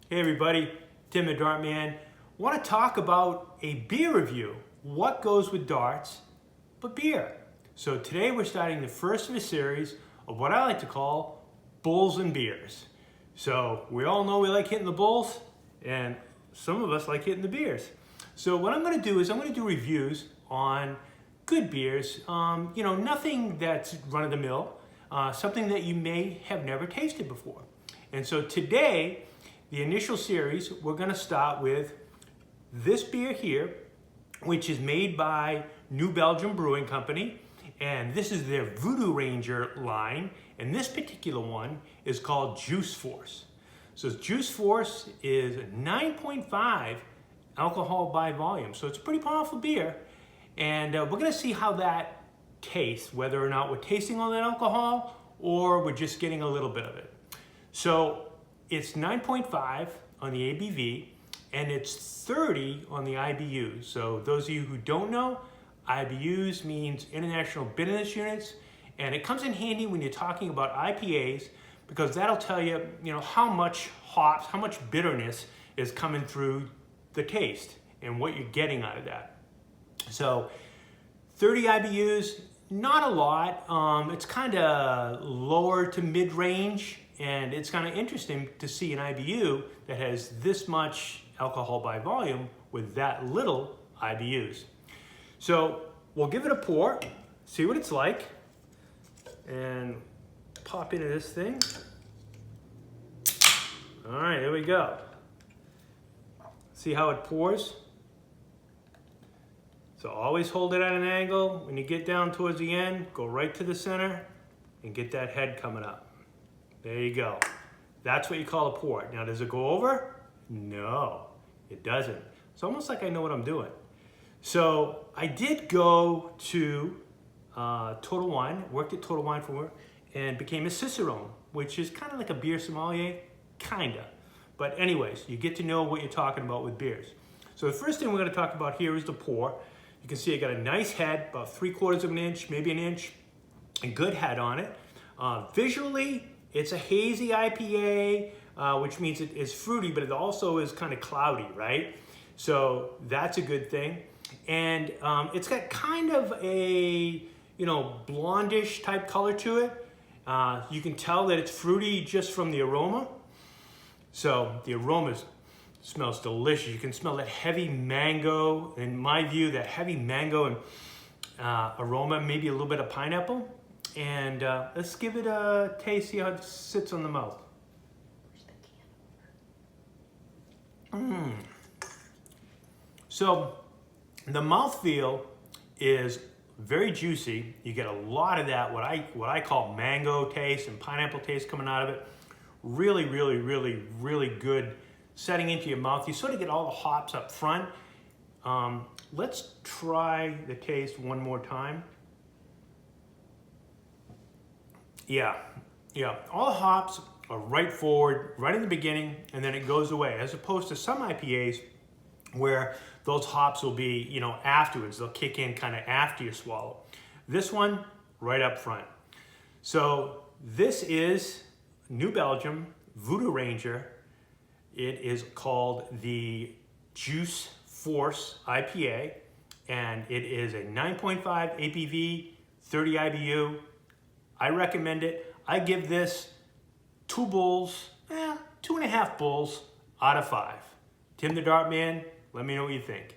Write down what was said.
Hey everybody, Tim the Dart Man. Want to talk about a beer review. What goes with darts but beer? So today we're starting the first of a series of what I like to call bulls and beers. So we all know we like hitting the bulls and some of us like hitting the beers. So what I'm going to do is I'm going to do reviews on good beers, nothing that's run-of-the-mill, something that you may have never tasted before. And so today, the initial series, we're going to start with this beer here, which is made by New Belgium Brewing Company, and this is their Voodoo Ranger line, and this particular one is called Juice Force. So Juice Force is 9.5 alcohol by volume, so it's a pretty powerful beer, and we're going to see how that tastes, whether or not we're tasting all that alcohol or we're just getting a little bit of it. So it's 9.5 on the ABV and it's 30 on the IBUs. So those of you who don't know, IBUs means International Bitterness Units, and it comes in handy when you're talking about IPAs because that'll tell you, how much hops, how much bitterness is coming through the taste and what you're getting out of that. So 30 IBUs, not a lot. It's kind of lower to mid-range, and it's kind of interesting to see an IBU that has this much alcohol by volume with that little IBUs. So we'll give it a pour, see what it's like, and pop into this thing. All right, there we go. See how it pours? So always hold it at an angle. When you get down towards the end, go right to the center and get that head coming up. There you go. That's what you call a pour. Now, does it go over? No, it doesn't. It's almost like I know what I'm doing. So I did go to Total Wine, worked at Total Wine for work, and became a Cicerone, which is kind of like a beer sommelier, kinda. But anyways, you get to know what you're talking about with beers. So the first thing we're gonna talk about here is the pour. You can see I got a nice head, about 3/4 of an inch, maybe an inch, a good head on it. Visually, it's a hazy IPA, which means it is fruity, but it also is kind of cloudy, right? So that's a good thing. And it's got kind of a, blondish type color to it. You can tell that it's fruity just from the aroma. So the aroma smells delicious. You can smell that heavy mango. In my view, that heavy mango and aroma, maybe a little bit of pineapple. And let's give it a taste, see how it sits on the mouth. So the mouthfeel is very juicy. You get a lot of that, what I call mango taste and pineapple taste coming out of it. Really, really, really, really good setting into your mouth. You sort of get all the hops up front. Let's try the taste one more time. Yeah, all the hops are right forward, right in the beginning, and then it goes away, as opposed to some IPAs where those hops will be, afterwards. They'll kick in kind of after you swallow. This one, right up front. So this is New Belgium Voodoo Ranger. It is called the Juice Force IPA, and it is a 9.5 ABV, 30 IBU. I recommend it. I give this 2 bulls, 2.5 bulls out of 5. Tim the Dart Man, let me know what you think.